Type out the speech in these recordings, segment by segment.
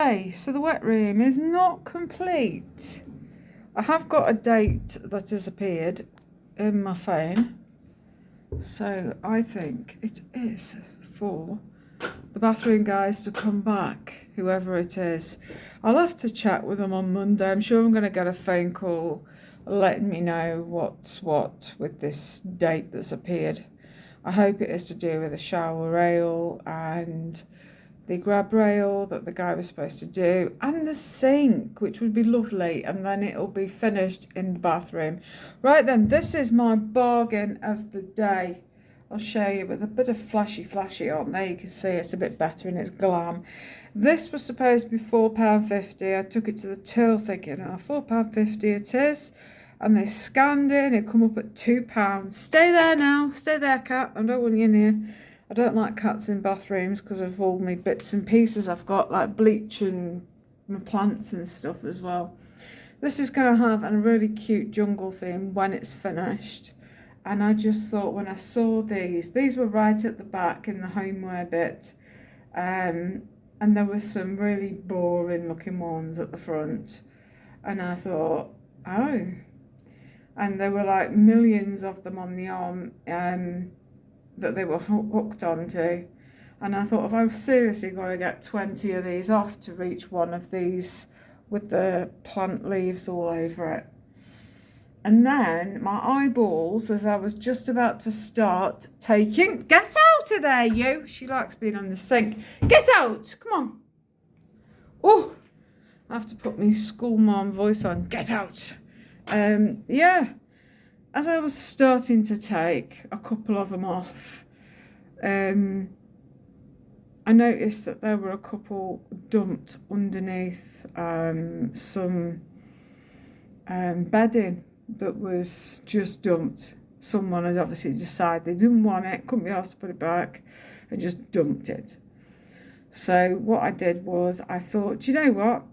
Okay, so the wet room is not complete. I have got a date that has appeared in my phone. So I think it is for the bathroom guys to come back, whoever it is. I'll have to chat with them on Monday. I'm sure I'm going to get a phone call letting me know what's what with this date that's appeared. I hope it is to do with the shower rail and the grab rail that the guy was supposed to do, and the sink, which would be lovely, and then it'll be finished in the bathroom. Right then, this is my bargain of the day. I'll show you with a bit of flashy on there. You can see it's a bit better in its glam. This was supposed to be £4.50. I took it to the till thinking, oh, £4.50 it is. And they scanned it and it come up at £2. Stay there now. Stay there, cat. I don't want you in here. I don't like cats in bathrooms because of all my bits and pieces I've got, like bleach and my plants and stuff as well. This is going to have a really cute jungle theme when it's finished. And I just thought when I saw these were right at the back in the homeware bit. And there was some really boring looking ones at the front. And I thought, oh. And there were like millions of them on the arm that they were hooked onto. And I thought, if I've seriously got to get 20 of these off to reach one of these with the plant leaves all over it. And then my eyeballs, as I was just about to start taking, get out of there, you. She likes being on the sink. Get out, come on. Oh, I have to put my school mom voice on. Get out. Yeah. As I was starting to take a couple of them off, I noticed that there were a couple dumped underneath some bedding that was just dumped. Someone had obviously decided they didn't want it, couldn't be asked to put it back, and just dumped it. So what I did was I thought, do you know what?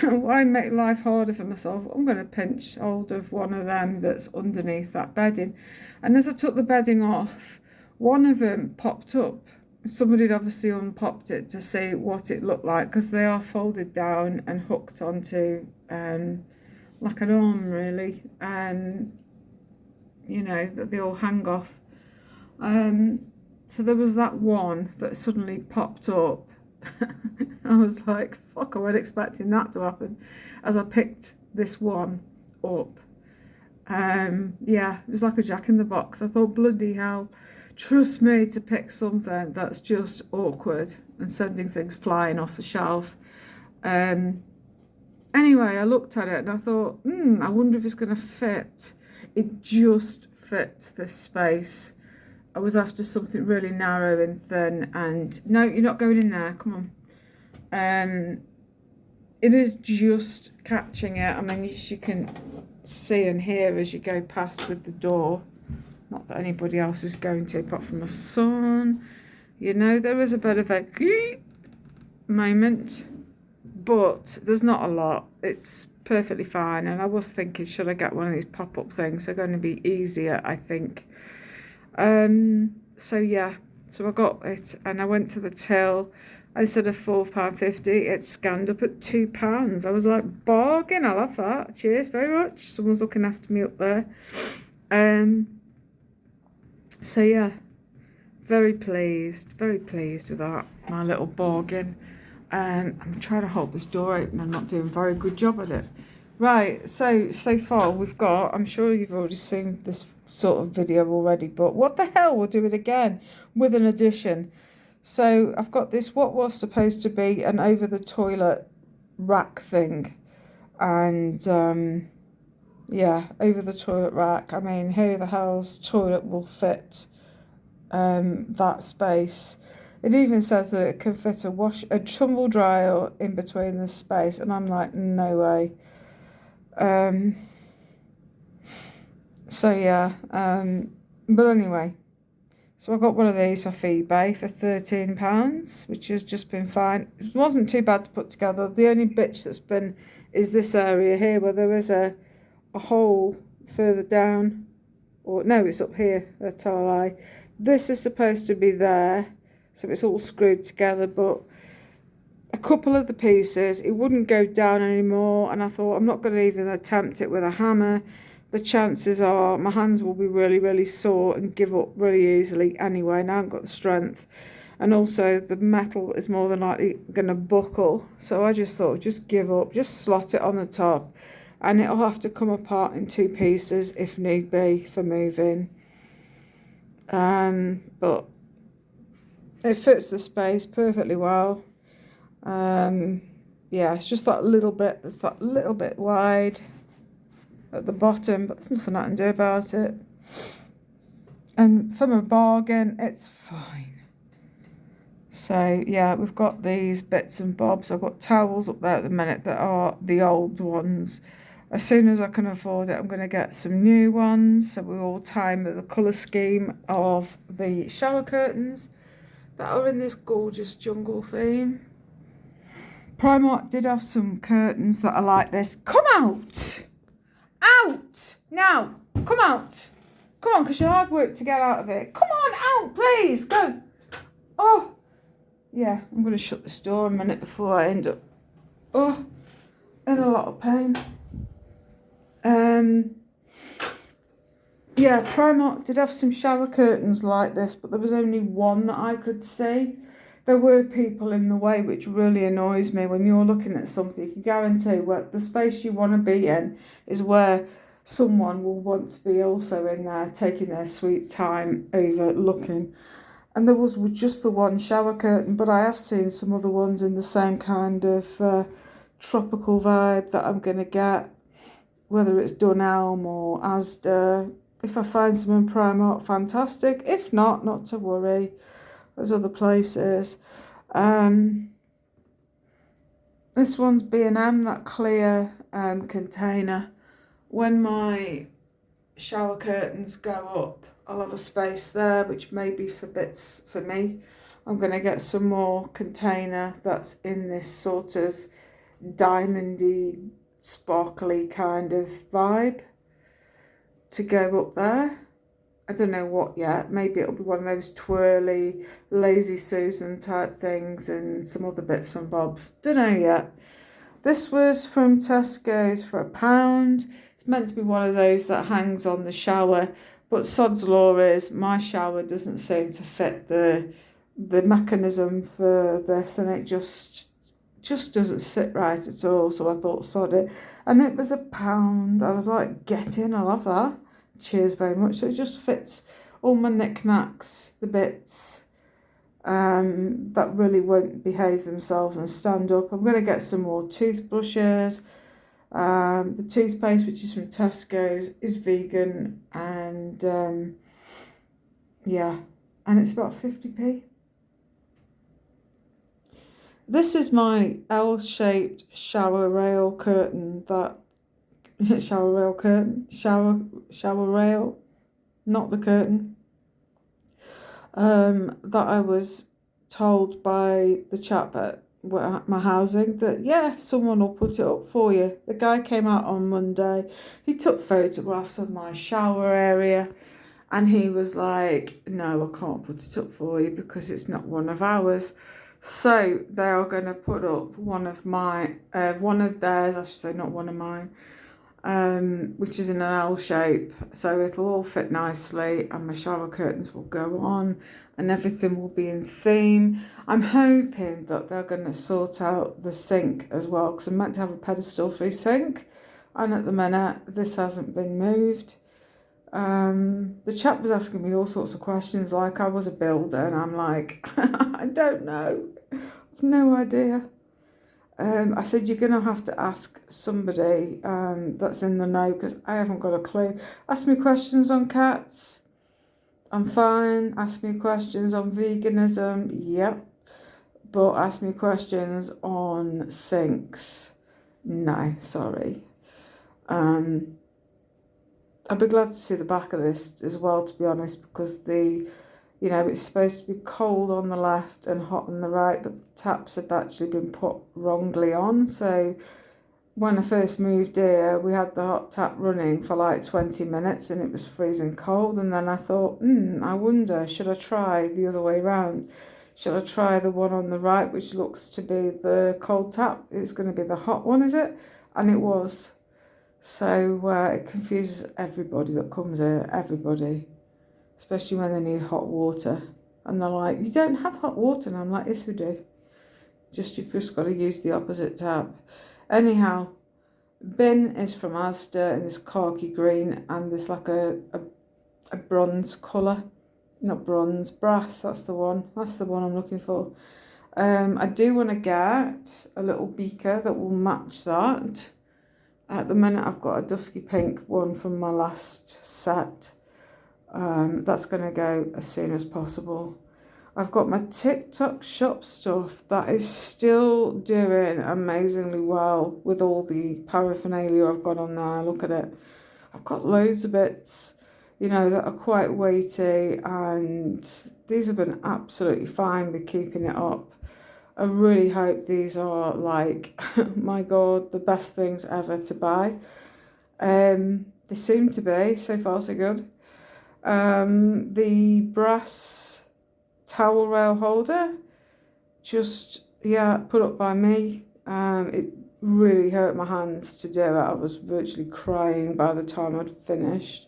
Why make life harder for myself? I'm going to pinch hold of one of them that's underneath that bedding. And as I took the bedding off, one of them popped up. Somebody had obviously unpopped it to see what it looked like, because they are folded down and hooked onto like an arm, really. You know, that they all hang off. So there was that one that suddenly popped up. I was like, fuck, I wasn't expecting that to happen as I picked this one up. Yeah, it was like a jack in the box. I thought, bloody hell, trust me to pick something that's just awkward and sending things flying off the shelf. Anyway, I looked at it and I thought, I wonder if it's going to fit. It just fits this space. I was after something really narrow and thin, and no, you're not going in there, come on. It is just catching it. I mean, you can see and hear as you go past with the door. Not that anybody else is going to, apart from my son. You know, there is a bit of a moment, but there's not a lot. It's perfectly fine. And I was thinking, should I get one of these pop-up things? They're going to be easier, I think. So yeah, so I got it and I went to the till. Instead of £4.50, it scanned up at £2. I was like, bargain, I'll have that. Cheers very much. Someone's looking after me up there. So yeah, very pleased with that, my little bargain. I'm trying to hold this door open. I'm not doing a very good job at it. Right, so far we've got, I'm sure you've already seen this sort of video already, but what the hell, we'll do it again with an addition. So I've got this, what was supposed to be an over the toilet rack thing, and yeah, over the toilet rack. I mean, who the hell's toilet will fit that space? It even says that it can fit a tumble dryer in between the space, and I'm like, no way. So yeah, but anyway, so I got one of these off eBay for £13, which has just been fine. It wasn't too bad to put together. The only bitch that's been is this area here where there is a hole further down, or no, it's up here, that's a lie. This is supposed to be there, so it's all screwed together, but a couple of the pieces, it wouldn't go down anymore, and I thought I'm not going to even attempt it with a hammer. The chances are my hands will be really, really sore and give up really easily anyway, and I haven't got the strength. And also the metal is more than likely going to buckle. So I just thought, just give up, just slot it on the top, and it'll have to come apart in 2 pieces if need be for moving. But it fits the space perfectly well. Yeah, it's just that little bit that's that little bit wide at the bottom, but there's nothing I can do about it. And from a bargain, it's fine. So yeah, we've got these bits and bobs. I've got towels up there at the minute that are the old ones. As soon as I can afford it, I'm going to get some new ones. So we all time the colour scheme of the shower curtains that are in this gorgeous jungle theme. Primark did have some curtains that are like this. Come out! Out! Now! Come out! Come on, because you're hard work to get out of it. Come on, out, please! Go! Oh! Yeah, I'm going to shut this door a minute before I end up, in a lot of pain. Yeah, Primark did have some shower curtains like this, but there was only one that I could see. There were people in the way, which really annoys me. When you're looking at something, you can guarantee where the space you want to be in is where someone will want to be also in there, taking their sweet time over looking. And there was just the one shower curtain, but I have seen some other ones in the same kind of tropical vibe that I'm going to get, whether it's Dunelm or Asda. If I find some in Primark, fantastic. If not, not to worry. There's other places. This one's B&M, that clear container. When my shower curtains go up, I'll have a space there, which may be for bits for me. I'm going to get some more container that's in this sort of diamondy, sparkly kind of vibe to go up there. I don't know what yet. Maybe it'll be one of those twirly, Lazy Susan type things and some other bits and bobs. Don't know yet. This was from Tesco's for £1. It's meant to be one of those that hangs on the shower, but sod's law is my shower doesn't seem to fit the mechanism for this, and it just doesn't sit right at all. So I thought, sod it. And it was £1. I was like, get in, I love that. Cheers very much. So it just fits all my knickknacks, the bits that really won't behave themselves and stand up. I'm going to get some more toothbrushes. The toothpaste, which is from Tesco's, is vegan, and yeah, and it's about 50p. This is my L-shaped shower rail curtain shower rail, not the curtain, that I was told by the chap at my housing that, yeah, someone will put it up for you. The guy came out on Monday, he took photographs of my shower area, and he was like, no, I can't put it up for you because it's not one of ours. So they are going to put up one of theirs, I should say, not one of mine, which is in an L shape, so it'll all fit nicely, and my shower curtains will go on and everything will be in theme. I'm hoping that they're going to sort out the sink as well, because I'm meant to have a pedestal free sink, and at the minute this hasn't been moved. The chap was asking me all sorts of questions, like I was a builder, and I'm like, I don't know, I've no idea. I said, you're going to have to ask somebody that's in the know, because I haven't got a clue. Ask me questions on cats, I'm fine. Ask me questions on veganism, yep. But ask me questions on sinks, no, sorry. I'd be glad to see the back of this as well, to be honest, because it's supposed to be cold on the left and hot on the right, but the taps have actually been put wrongly on. So when I first moved here, we had the hot tap running for like 20 minutes and it was freezing cold. And then I thought, I wonder, should I try the other way round? Shall I try the one on the right, which looks to be the cold tap? It's going to be the hot one, is it? And it was. So it confuses everybody that comes here, everybody, especially when they need hot water. And they're like, you don't have hot water? And I'm like, yes, we do. You've just got to use the opposite tap. Anyhow, bin is from Asda in this khaki green, and there's like a bronze colour. Not bronze, brass, that's the one. That's the one I'm looking for. I do want to get a little beaker that will match that. At the minute I've got a dusky pink one from my last set. That's going to go as soon as possible. I've got my TikTok shop stuff that is still doing amazingly well with all the paraphernalia I've got on there. Look at it. I've got loads of bits, you know, that are quite weighty, and these have been absolutely fine with keeping it up. I really hope these are like, my God, the best things ever to buy. They seem to be, so far so good. The brass towel rail holder, just, yeah, put up by me. It really hurt my hands to do it. I was virtually crying by the time I'd finished.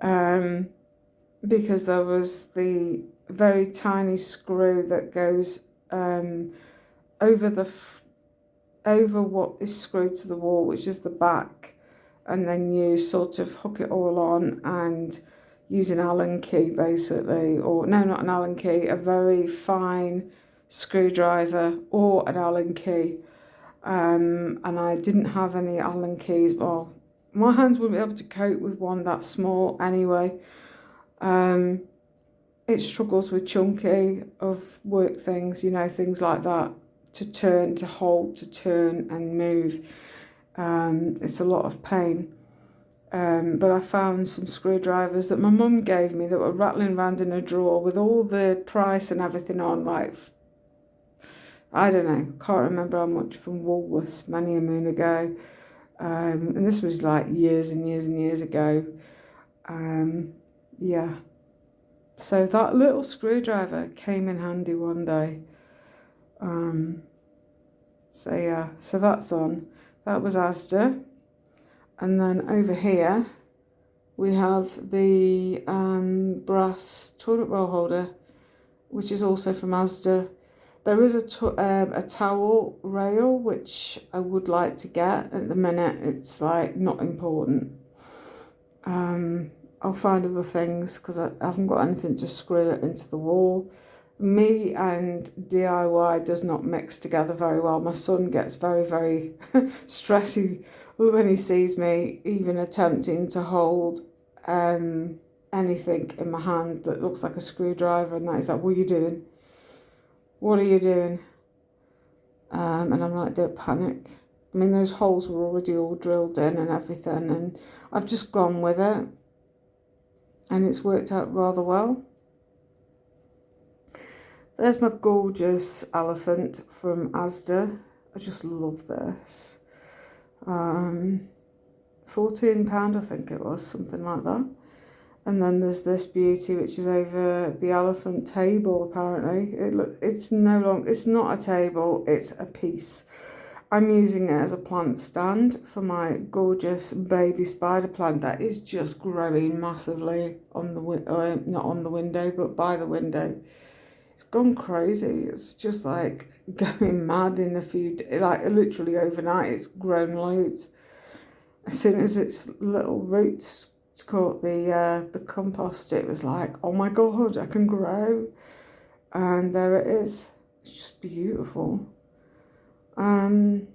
Because there was the very tiny screw that goes over what is screwed to the wall, which is the back, and then you sort of hook it all on and use an Allen key basically, or no, not an Allen key, a very fine screwdriver or an Allen key. And I didn't have any Allen keys. Well, my hands wouldn't be able to cope with one that small anyway. It struggles with chunky of work things, you know, things like that, to turn, to hold, to turn and move. It's a lot of pain. But I found some screwdrivers that my mum gave me that were rattling around in a drawer with all the price and everything on, like, I don't know, can't remember how much, from Woolworths many a moon ago. And this was like years and years and years ago. Yeah. So that little screwdriver came in handy one day. So yeah, so that's on. That was Asda. And then over here, we have the brass toilet roll holder, which is also from Asda. There is a towel rail, which I would like to get. At the minute, it's like not important. I'll find other things because I haven't got anything to screw it into the wall. Me and DIY does not mix together very well. My son gets very, very stressy when he sees me even attempting to hold anything in my hand that looks like a screwdriver, and that he's like, what are you doing? What are you doing? And I'm like, don't panic. I mean, those holes were already all drilled in and everything, and I've just gone with it, and it's worked out rather well. There's my gorgeous elephant from Asda. I just love this. £14, I think it was, something like that. And then there's this beauty, which is over the elephant table, apparently. It's not a table, it's a piece. I'm using it as a plant stand for my gorgeous baby spider plant that is just growing massively on the not on the window, but by the window. It's gone crazy. It's just like going mad in a few days, like literally overnight. It's grown loads. As soon as its little roots caught the compost, it was like, oh my God, I can grow. And there it is. It's just beautiful. And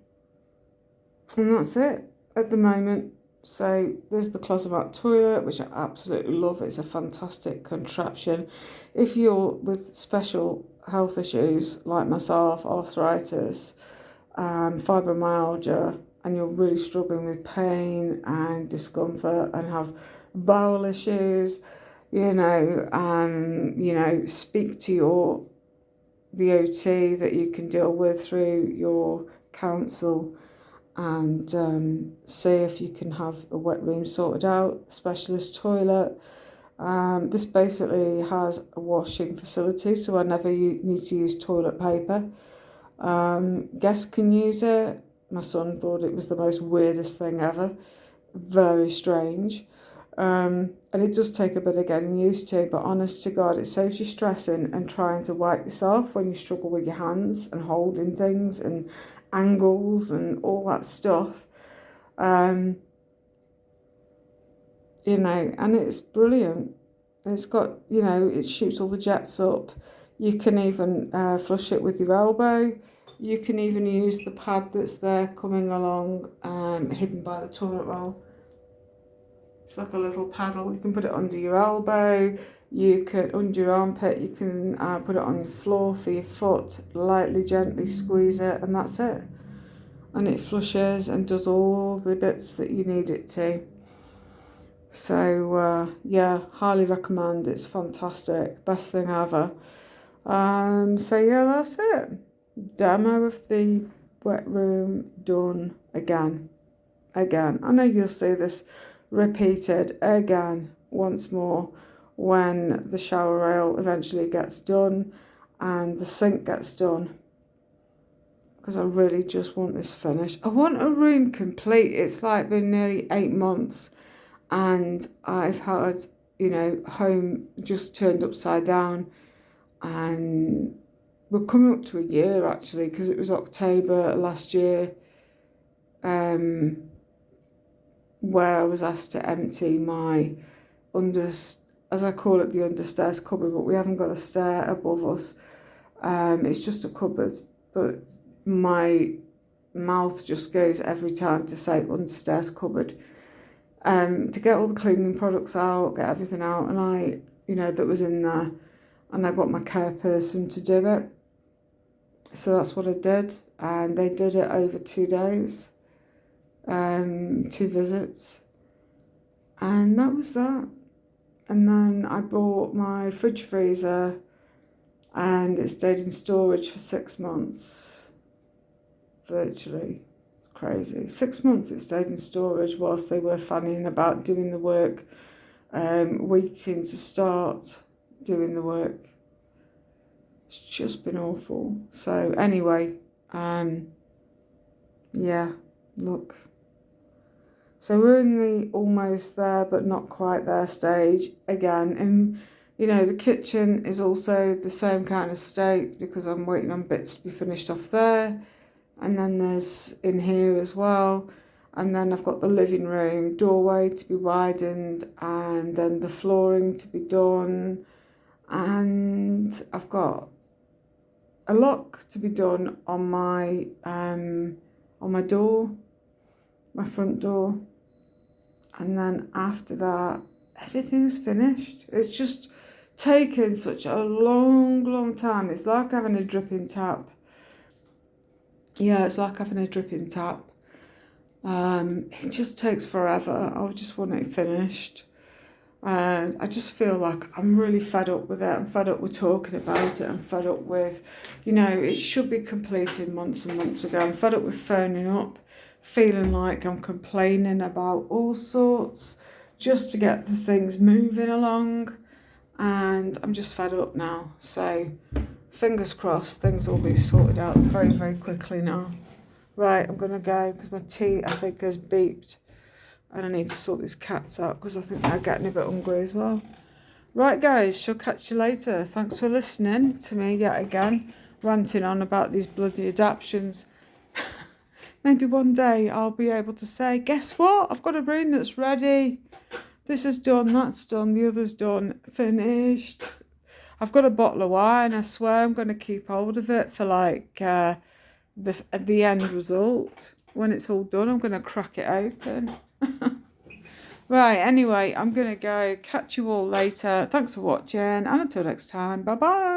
that's it at the moment. So there's the Closet toilet, which I absolutely love. It's a fantastic contraption. If you're with special health issues like myself, arthritis, fibromyalgia, and you're really struggling with pain and discomfort and have bowel issues, speak to the OT that you can deal with through your council, and see if you can have a wet room sorted out, specialist toilet, This basically has a washing facility, so I never need to use toilet paper. Guests can use it. My son thought it was the most weirdest thing ever. Very strange. And it does take a bit of getting used to, but honest to God, it saves you stressing and trying to wipe yourself when you struggle with your hands and holding things and angles and all that stuff. You know, and it's brilliant. It's got, you know, it shoots all the jets up. You can even flush it with your elbow. You can even use the pad that's there coming along, hidden by the toilet roll. It's like a little paddle. You can put it under your elbow. You can, under your armpit, you can put it on your floor for your foot. Lightly, gently squeeze it, and that's it. And it flushes and does all the bits that you need it to. So, yeah, highly recommend. It's fantastic. Best thing ever. So, yeah, that's it. Demo of the wet room done again. I know you'll see this repeated again once more when the shower rail eventually gets done and the sink gets done, because I really just want this finished. I want a room complete. It's like been nearly 8 months and I've had, you know, home just turned upside down, and we're coming up to a year actually, because it was October last year where I was asked to empty my as I call it, the understairs cupboard, but we haven't got a stair above us. It's just a cupboard, but my mouth just goes every time to say understairs cupboard. To get all the cleaning products out, get everything out, and I, you know, that was in there, and I got my care person to do it. So that's what I did, and they did it over 2 days. 2 visits, and that was that. And then I bought my fridge freezer and it stayed in storage for 6 months, virtually. Crazy. 6 months it stayed in storage whilst they were fanning about doing the work, waiting to start doing the work. It's just been awful. So anyway, yeah, look. So we're in the almost there but not quite there stage again. And, you know, the kitchen is also the same kind of state because I'm waiting on bits to be finished off there. And then there's in here as well. And then I've got the living room doorway to be widened, and then the flooring to be done. And I've got a lock to be done on my door, my front door. And then after that, everything's finished. It's just taken such a long time. It's like having a dripping tap. Yeah, it's like having a dripping tap. It just takes forever. I just want it finished. And I just feel like I'm really fed up with it. I'm fed up with talking about it. I'm fed up with, you know, it should be completed months and months ago. I'm fed up with phoning up, feeling like I'm complaining about all sorts just to get the things moving along. And I'm just fed up now. So fingers crossed things will be sorted out very quickly now. Right, I'm going to go because my tea, I think, has beeped. And I need to sort these cats out because I think they're getting a bit hungry as well. Right, guys, shall catch you later. Thanks for listening to me yet again, ranting on about these bloody adaptions. Maybe one day I'll be able to say, guess what? I've got a room that's ready. This is done, that's done, the other's done, finished. I've got a bottle of wine. I swear I'm going to keep hold of it for like the end result. When it's all done, I'm going to crack it open. Right, anyway, I'm going to go. Catch you all later. Thanks for watching, and until next time, bye-bye.